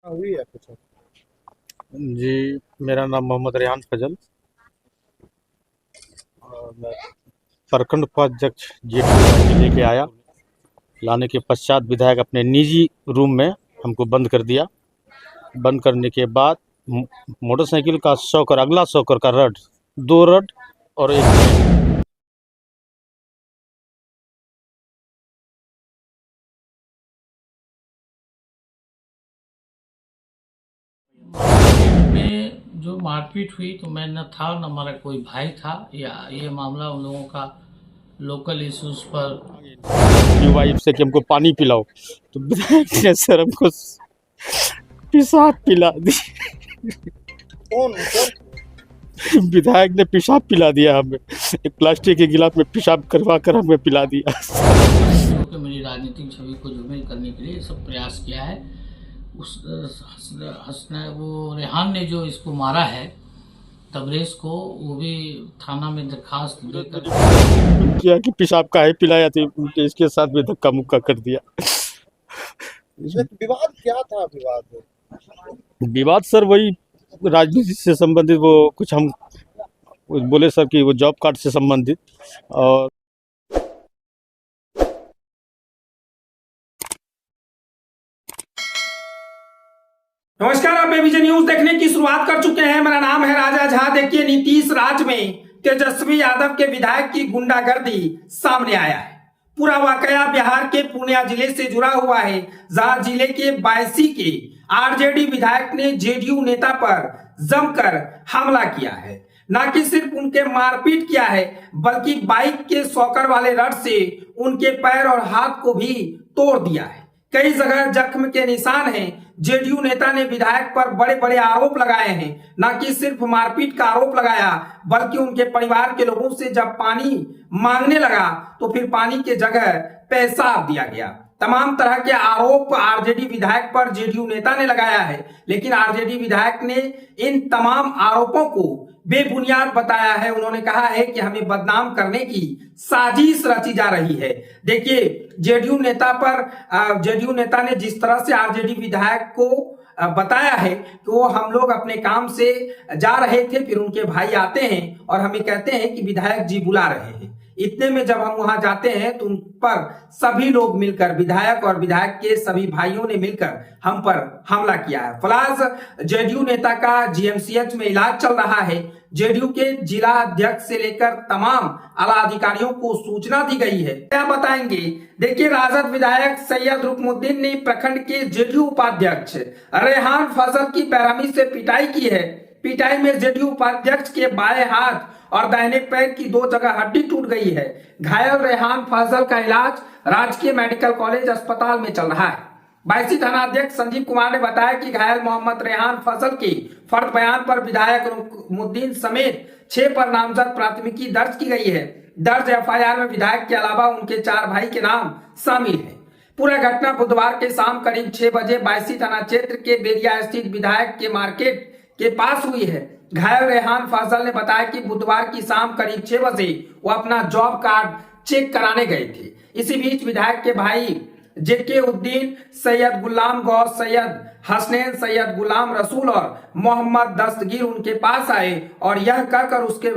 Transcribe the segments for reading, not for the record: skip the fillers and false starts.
हुई है कुछ? जी, मेरा नाम मोहम्मद रेहान फजल और मैं प्रखंड उपाध्यक्ष जी लेके आया। लाने के पश्चात विधायक अपने निजी रूम में हमको बंद कर दिया। बंद करने के बाद मोटरसाइकिल का शॉकर, अगला शॉकर का रड, 2 रड और एक में जो मारपीट हुई तो मैं न था न हमारा कोई भाई था। या ये मामला उन लोगों का लोकल इश्यूज पर वाइफ से कि हमको पानी पिलाओ, तो विधायक ने सर हमको पेशाब पिला दी। कौन कौन? विधायक ने पेशाब पिला दिया हमें, एक प्लास्टिक के गिलास में पेशाब करवा कर हमें पिला दिया। कि मेरी राजनीतिक छवि को धूमिल करने के लिए सब प्रयास किया है। उस हसना वो रेहान ने जो इसको मारा है तबरेज को, वो भी थाना में दरखास्त देकर किया कि पेशाब काहे पिलाया थी, इसके साथ भी धक्का मुक्का कर दिया। इसमें विवाद क्या था? विवाद सर वही राजनीति से संबंधित, वो कुछ हम बोले सर कि वो जॉब कार्ड से संबंधित। और नमस्कार, आप एबीजे न्यूज देखने की शुरुआत कर चुके हैं। मेरा नाम है राजा झा। देखिए, नीतीश राज में तेजस्वी यादव के विधायक की गुंडागर्दी सामने आया है। पूरा वाकया बिहार के पूर्णिया जिले से जुड़ा हुआ है, जहां जिले के बायसी के आरजेडी विधायक ने जेडीयू नेता पर जमकर हमला किया है। न कि सिर्फ उनके मारपीट किया है, बल्कि बाइक के शॉकर वाले रड से उनके पैर और हाथ को भी तोड़ दिया है। कई जगह जख्म के निशान हैं। जेडीयू नेता ने विधायक पर बड़े बड़े आरोप लगाए हैं। न कि सिर्फ मारपीट का आरोप लगाया, बल्कि उनके परिवार के लोगों से जब पानी मांगने लगा तो फिर पानी के जगह पेशाब दिया गया। तमाम तरह के आरोप आरजेडी विधायक पर जेडीयू नेता ने लगाया है, लेकिन आरजेडी विधायक ने इन तमाम आरोपों को बेबुनियाद बताया है। उन्होंने कहा है कि हमें बदनाम करने की साजिश रची जा रही है। देखिए, जेडीयू नेता ने जिस तरह से आरजेडी विधायक को बताया है कि वो हम लोग अपने काम से जा रहे थे, फिर उनके भाई आते हैं और हमें कहते हैं कि विधायक जी बुला रहे हैं। इतने में जब हम वहां जाते हैं तो उन पर सभी लोग मिलकर, विधायक और विधायक के सभी भाइयों ने मिलकर हम पर हमला किया है। फिलहाल जेडीयू नेता का जीएमसीएच में इलाज चल रहा है। जेडीयू के जिला अध्यक्ष से लेकर तमाम आला अधिकारियों को सूचना दी गई है। क्या बताएंगे? देखिए, राजद विधायक सैयद रुकमुद्दीन ने प्रखंड के जेडीयू उपाध्यक्ष रेहान फजल की बेरहमी से पिटाई की है। पिटाई में जेडीयू उपाध्यक्ष के बाएं हाथ और दाहिने पैर की 2 जगह हड्डी टूट गई है। घायल रेहान फजल का इलाज राजकीय मेडिकल कॉलेज अस्पताल में चल रहा है। बायसी थाना अध्यक्ष संजीव कुमार ने बताया कि घायल मोहम्मद रेहान फजल के फर्द बयान पर विधायक रुकमुद्दीन समेत 6 पर नामजद प्राथमिकी दर्ज की गई है। दर्ज एफआईआर में विधायक के अलावा उनके 4 भाई के नाम शामिल है। पूरा घटना बुधवार के शाम करीब 6 बजे बायसी थाना क्षेत्र के बेरिया स्थित विधायक के मार्केट के पास हुई है। घायल रेहान फजल ने बताया कि बुधवार की शाम करीब 6 बजे वो अपना जॉब कार्ड चेक कराने गए थे। इसी बीच विधायक के भाई जेके उद्दीन, सैयद गुलाम गौस, सैयद हसनैन, सैयद गुलाम रसूल और मोहम्मद दस्तगीर उनके पास आए और यह कहकर उसके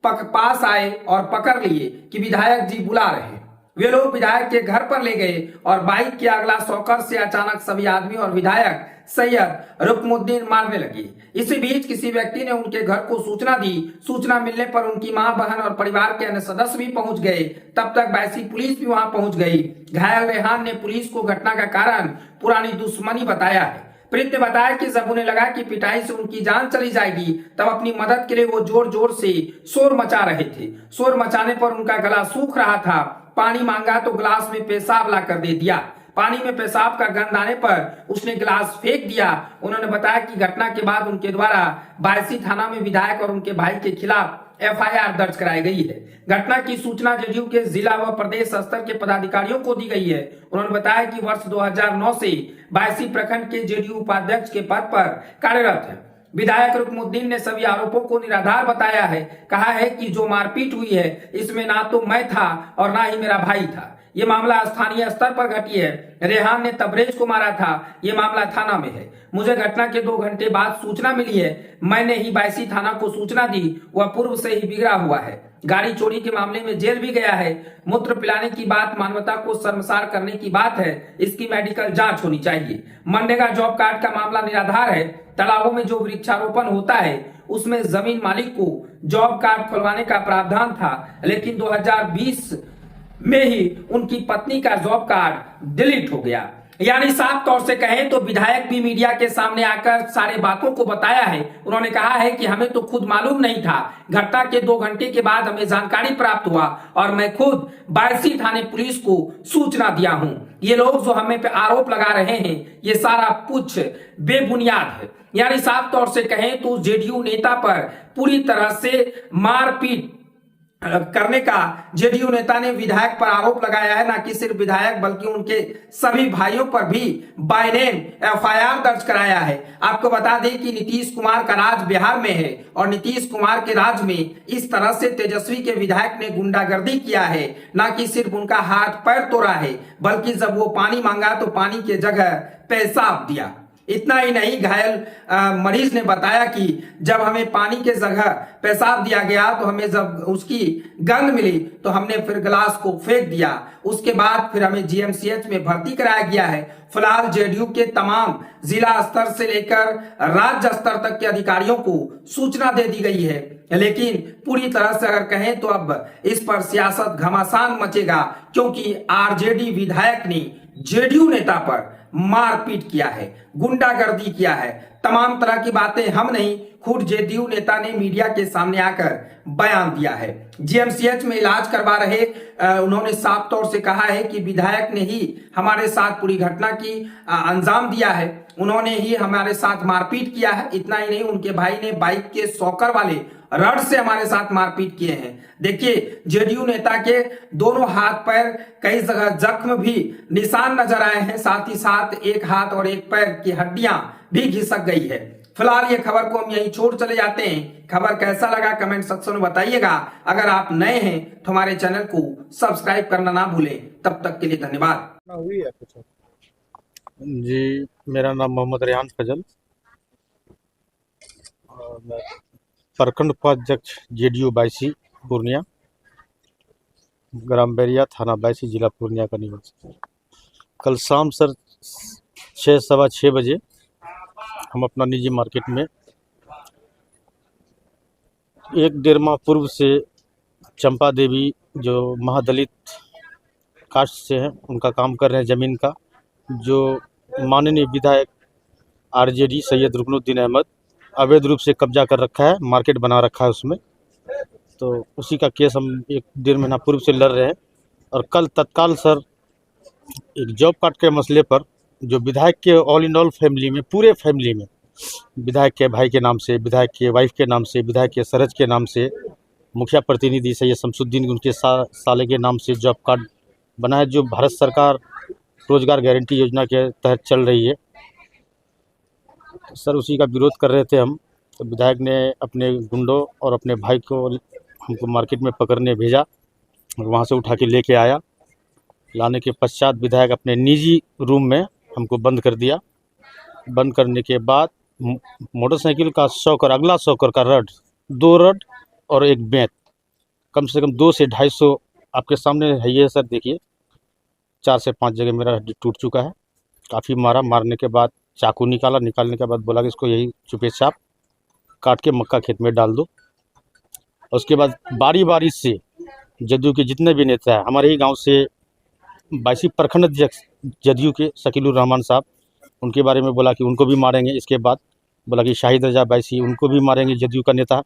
पास आए और पकड़ लिए कि विधायक जी बुला रहे हैं। वे लोग विधायक के घर पर ले गए और बाइक के अगला शॉकर से अचानक सभी आदमी और विधायक सैयद रुकमुद्दीन मारने लगे। इसी बीच किसी व्यक्ति ने उनके घर को सूचना दी। सूचना मिलने पर उनकी मां, बहन और परिवार के अन्य सदस्य भी पहुंच गए। तब तक बायसी पुलिस भी वहां पहुंच गई। घायल रेहान ने पुलिस को घटना का कारण पुरानी दुश्मनी बताया है। प्रीत ने बताया कि जब उन्हें लगा कि पिटाई से उनकी जान चली जाएगी, तब अपनी मदद के लिए वो जोर जोर से शोर मचा रहे थे। शोर मचाने पर उनका गला सूख रहा था। पानी मांगा तो गिलास में पेशाब ला कर दे दिया। पानी में पेशाब का गंध आने पर उसने गिलास फेंक दिया। उन्होंने बताया कि घटना के बाद उनके द्वारा बायसी थाना में विधायक और उनके भाई के खिलाफ एफआईआर दर्ज कराई गई है। घटना की सूचना जेडीयू के जिला व प्रदेश स्तर के पदाधिकारियों को दी गई है। उन्होंने बताया कि वर्ष 2009 से बायसी प्रखंड के जेडीयू उपाध्यक्ष के पद पर कार्यरत है। विधायक रुकमुद्दीन ने सभी आरोपों को निराधार बताया है। कहा है कि जो मारपीट हुई है इसमें ना तो मैं था और ना ही मेरा भाई था। ये मामला स्थानीय स्तर पर घटी है। रेहान ने तबरेज को मारा था, ये मामला थाना में है। मुझे घटना के 2 घंटे बाद सूचना मिली है। मैंने ही बायसी थाना को सूचना दी, वह पूर्व से ही बिगड़ा हुआ है। गाड़ी चोरी के मामले में जेल भी गया है। मूत्र पिलाने की बात मानवता को शर्मसार करने की बात है। इसकी मेडिकल जांच होनी चाहिए। मनरेगा जॉब कार्ड का मामला निराधार है। तालाबों में जो वृक्षारोपण होता है उसमें जमीन मालिक को जॉब कार्ड खुलवाने का प्रावधान था, लेकिन 2020 में ही उनकी पत्नी का जॉब कार्ड डिलीट हो गया। यानी साफ तौर से कहें तो विधायक भी मीडिया के सामने आकर सारे बातों को बताया है। उन्होंने कहा है कि हमें तो खुद मालूम नहीं था। घटना के 2 घंटे के बाद हमें जानकारी प्राप्त हुआ और मैं खुद बायसी थाने पुलिस को सूचना दिया हूं। ये लोग जो हमें पे आरोप लगा रहे हैं ये सारा कुछ बेबुनियाद है। यानी साफ तौर से कहें तो जेडीयू नेता पर पूरी तरह से मारपीट करने का जेडीयू नेता ने विधायक पर आरोप लगाया है। ना कि सिर्फ विधायक बल्कि उनके सभी भाइयों पर भी बाय नेम एफआईआर दर्ज कराया है। आपको बता दें कि नीतीश कुमार का राज बिहार में है और नीतीश कुमार के राज में इस तरह से तेजस्वी के विधायक ने गुंडागर्दी किया है। ना कि सिर्फ उनका हाथ पैर तोड़ा है बल्कि जब वो पानी मांगा तो पानी के जगह पेशाब दिया। इतना ही नहीं, घायल मरीज ने बताया कि जब हमें पानी के जगह पेशाब दिया गया तो हमें जब उसकी गंध मिली तो हमने फिर गिलास को फेंक दिया। उसके बाद फिर हमें जीएमसीएच में भर्ती कराया गया है। फिलहाल जेडीयू के तमाम जिला स्तर से लेकर राज्य स्तर तक के अधिकारियों को सूचना दे दी गई है, लेकिन पूरी तरह से अगर कहें तो अब इस पर सियासत घमासान मचेगा, क्योंकि आरजेडी विधायक ने जेडीयू नेता पर मारपीट किया है, गुंडागर्दी किया है। तमाम तरह की बातें हम नहीं, खुद जेडीयू नेता ने मीडिया के सामने आकर बयान दिया है। जीएमसीएच में इलाज करवा रहे उन्होंने साफ तौर से कहा है कि विधायक ने ही हमारे साथ पूरी घटना की अंजाम दिया है, उन्होंने ही हमारे साथ मारपीट किया है। इतना ही नहीं, उनके भाई ने बाइक के सॉकर वाले रड से हमारे साथ मारपीट किए हैं। देखिए, जेडीयू नेता के दोनों हाथ पैर कई जगह जख्म भी निशान नजर आए हैं, साथ ही साथ एक हाथ और एक पैर की हड्डियां भी घिसक गई है। फिलहाल ये खबर को हम यहीं छोड़ चले जाते हैं। खबर कैसा लगा कमेंट सेक्शन में बताइएगा। अगर आप नए हैं तो हमारे चैनल को सब्सक्राइब करना ना भूलें। तब तक के लिए धन्यवाद। हुई है कुछ? जी, मेरा नाम मोहम्मद रेहान फजल और मैं प्रखंड उपाध्यक्ष जेडीयू बायसी पूर्णिया, ग्राम बैरिया, थाना बायसी, जिला पूर्णिया का निवासी। कल शाम सर 6 सवा 6 बजे हम अपना निजी मार्केट में 1-1.5 माह पूर्व से चंपा देवी जो महादलित कास्ट से हैं उनका काम कर रहे हैं ज़मीन का, जो माननीय विधायक आरजेडी सैयद रुकनुद्दीन अहमद अवैध रूप से कब्जा कर रखा है, मार्केट बना रखा है उसमें। तो उसी का केस हम 1-1.5 महीना पूर्व से लड़ रहे हैं। और कल तत्काल सर एक जॉब कार्ड के मसले पर जो विधायक के ऑल इन ऑल फैमिली में, पूरे फैमिली में, विधायक के भाई के नाम से, विधायक के वाइफ के नाम से, विधायक के सरज के नाम से, मुखिया प्रतिनिधि सैयद शमसुद्दीन उनके साले के नाम से जॉब कार्ड बना है, जो भारत सरकार रोजगार गारंटी योजना के तहत चल रही है। तो सर उसी का विरोध कर रहे थे हम। तो विधायक ने अपने गुंडों और अपने भाई को हमको मार्केट में पकड़ने भेजा और वहाँ से उठा के लेके आया। लाने के पश्चात विधायक अपने निजी रूम में हमको बंद कर दिया। बंद करने के बाद मोटरसाइकिल का शॉकर, अगला शॉकर का रड, 2 रड और एक बेंत, कम से कम 200 से 250 आपके सामने है ये सर, देखिए 4 से 5 जगह मेरा हड्डी टूट चुका है। काफ़ी मारा, मारने के बाद चाकू निकाला, निकालने के बाद बोला कि इसको यही चुपे चाप काट के मक्का खेत में डाल दो। उसके बाद बारी बारी से जदयू के जितने भी नेता हैं, हमारे ही गांव से बायसी प्रखंड अध्यक्ष जदयू के शकीलुर रहमान साहब, उनके बारे में बोला कि उनको भी मारेंगे। इसके बाद बोला कि शाहिद रजा बायसी, उनको भी मारेंगे, जदयू का नेता।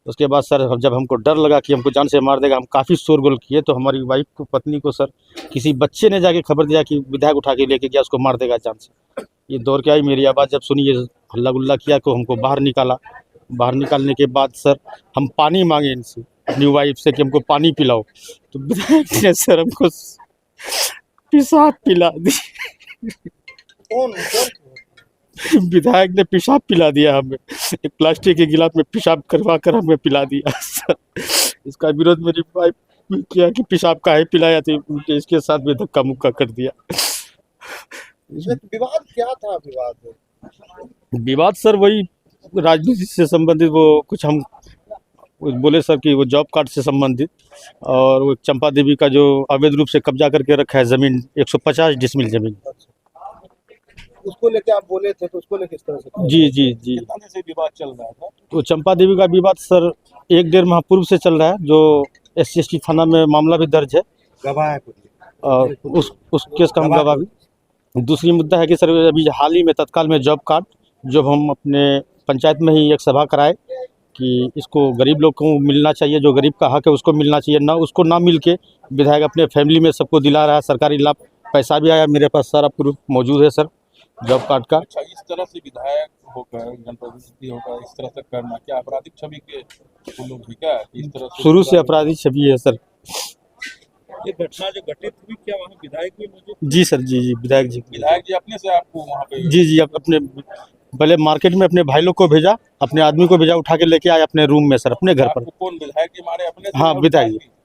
उसके बाद सर जब हमको डर लगा कि हमको जान से मार देगा, हम काफ़ी शोरगुल किए। तो हमारी वाइफ को, पत्नी को सर किसी बच्चे ने जाके खबर दिया कि विधायक उठा के लेके गया, उसको मार देगा जान से। ये दौड़ के आई, मेरी आवाज़ जब सुनी, ये हल्ला गुल्ला किया तो हमको बाहर निकाला। बाहर निकालने के बाद सर हम पानी मांगे इनसे, अपनी वाइफ से, कि हमको पानी पिलाओ। तो विधायक ने सर हमको पेशाब पिला दी। कौन? विधायक ने पेशाब पिला दिया हमें, एक प्लास्टिक के गिलास में पेशाब करवा कर हमें पिला दिया सर। इसका विरोध मेरी वाइफ किया कि पेशाब काहे पिलाया थी, इसके साथ भी धक्का मुक्का कर दिया। इसमें विवाद क्या था? विवाद सर वही राजनीति से संबंधित, वो कुछ हम बोले सर कि वो जॉब कार्ड से संबंधित, और वो चंपा देवी का जो अवैध रूप से कब्जा करके रखा है ज़मीन, 150 डिसमिल ज़मीन, उसको लेके आप बोले थे, तो उसको लेके किस तरह से? जी जी जी, कितने से विवाद चल रहा था? तो चंपा देवी का विवाद सर 1-1.5 माह पूर्व से चल रहा है, जो SC/ST थाना में मामला भी दर्ज है, गवाह है कुछ? और उस केस का हम गवाह भी। दूसरी मुद्दा है कि सर अभी हाल ही में तत्काल में जॉब कार्ड, जब हम अपने पंचायत में ही एक सभा कराए कि इसको गरीब लोग को मिलना चाहिए, जो गरीब का हक है उसको मिलना चाहिए, ना उसको ना मिल के विधायक अपने फैमिली में सबको दिला रहा है सरकारी लाभ। पैसा भी आया मेरे पास, सारा प्रूफ मौजूद है सर जॉब कार्ड का। अच्छा, इस तरह से विधायक होकर, जनप्रतिनिधि होकर इस तरह से करना क्या आपराधिक छवि के लोग हैं क्या? इस तरह से शुरू से अपराधी छवि है सर। ये घटना जो घटित हुई, क्या वहाँ विधायक भी मौजूद? जी सर, जी जी, विधायक जी अपने से आपको वहाँ पे? जी जी, अपने पहले मार्केट में अपने भाई लोग को भेजा, अपने आदमी को भेजा, उठा के लेके आए अपने रूम में सर, अपने घर पर। कौन विधायक जी मारे? अपने से? हाँ,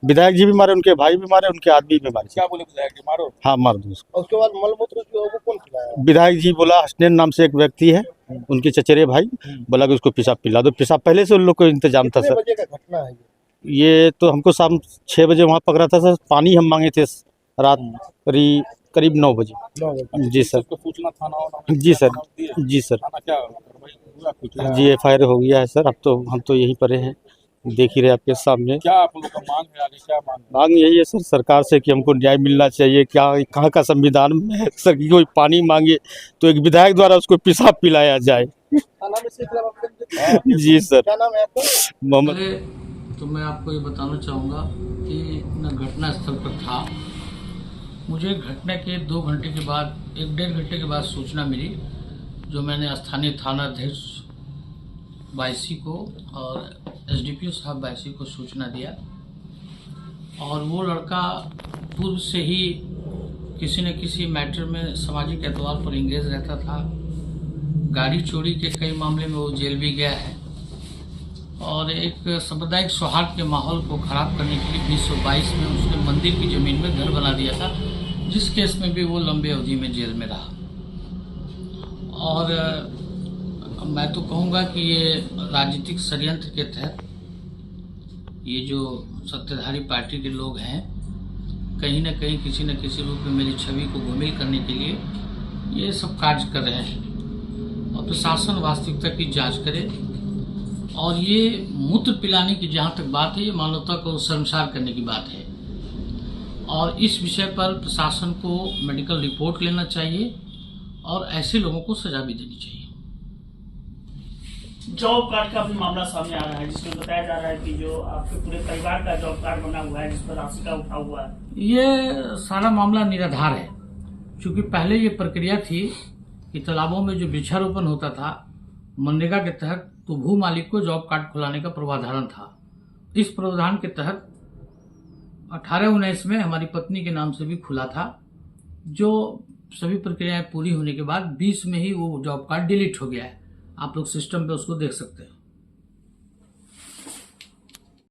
विधायक जी भी मारे, उनके भाई भी मारे, उनके आदमी भी मारे। क्या बोले विधायक जी मारो? हाँ, मार दो उसको। उसके बाद मलमूत्र जो है वो कौन खिलाया? विधायक जी बोला, हसनैन नाम से एक व्यक्ति है, उनके चचेरे भाई, बोला कि उसको पेशाब पिला दो। पेशाब पहले से उन लोग को इंतजाम था कितने सर। बजे का घटना है ये तो हमको शाम 6 बजे वहाँ पकड़ा था सर। पानी हम मांगे थे रात करीब 9 बजे। 9 बजे? जी सर। तो सूचना थाना? जी सर, जी सर, थाना क्या हुआ कुछ? जी FIR हो गया है सर। अब तो हम तो यहीं पर हैं, देख ही रहे आपके सामने। क्या आप लोगों का मांग है आगे? क्या मांग है? मांग यही है सर सरकार से कि हमको न्याय मिलना चाहिए। क्या कहाँ का संविधान में है सर कि कोई पानी मांगे तो एक विधायक द्वारा उसको पेशाब पिलाया जाए? थाना में सिलसिला आपका? जी सर। क्या नाम है आपका? मोहम्मद। पहले तो मैं आपको ये बताना चाहूँगा कि मैं घटना स्थल पर था। मुझे घटना के 2 घंटे के बाद, 1-1.5 घंटे के बाद सूचना मिली, जो मैंने स्थानीय थाना अध्यक्ष बायसी को और SDPO साहब बायसी को सूचना दिया। और वो लड़का पूर्व से ही किसी न किसी मैटर में सामाजिक एतवार पर इंगेज रहता था। गाड़ी चोरी के कई मामले में वो जेल भी गया है, और एक सांप्रदायिक सौहार्द के माहौल को खराब करने के लिए 1922 में उसने मंदिर की ज़मीन में घर बना दिया था, जिस केस में भी वो लंबे अवधि में जेल में रहा। और मैं तो कहूँगा कि ये राजनीतिक षड्यंत्र के तहत ये जो सत्ताधारी पार्टी के लोग हैं, कहीं न कहीं किसी न किसी रूप में मेरी छवि को घुमिल करने के लिए ये सब कार्य कर रहे हैं। और प्रशासन वास्तविकता की जांच करे, और ये मूत्र पिलाने की जहाँ तक बात है, ये मानवता को शर्मसार करने की बात है। और इस विषय पर प्रशासन को मेडिकल रिपोर्ट लेना चाहिए और ऐसे लोगों को सजा भी देनी चाहिए। जॉब कार्ड का भी मामला सामने आ रहा है, जिसमें बताया जा रहा है कि जो आपके पूरे परिवार का जॉब कार्ड बना हुआ है, जिस पर राशि का उठा हुआ है। ये सारा मामला निराधार है, क्योंकि पहले ये प्रक्रिया थी कि तालाबों में जो वृक्षारोपण होता था मनरेगा के तहत, तो भू मालिक को जॉब कार्ड खुलाने का प्रावधान था। इस प्रावधान के तहत 18-19 में हमारी पत्नी के नाम से भी खुला था, जो सभी प्रक्रियाएं पूरी होने के बाद 20 में ही वो जॉब कार्ड डिलीट हो गया है। आप लोग सिस्टम पे उसको देख सकते हैं।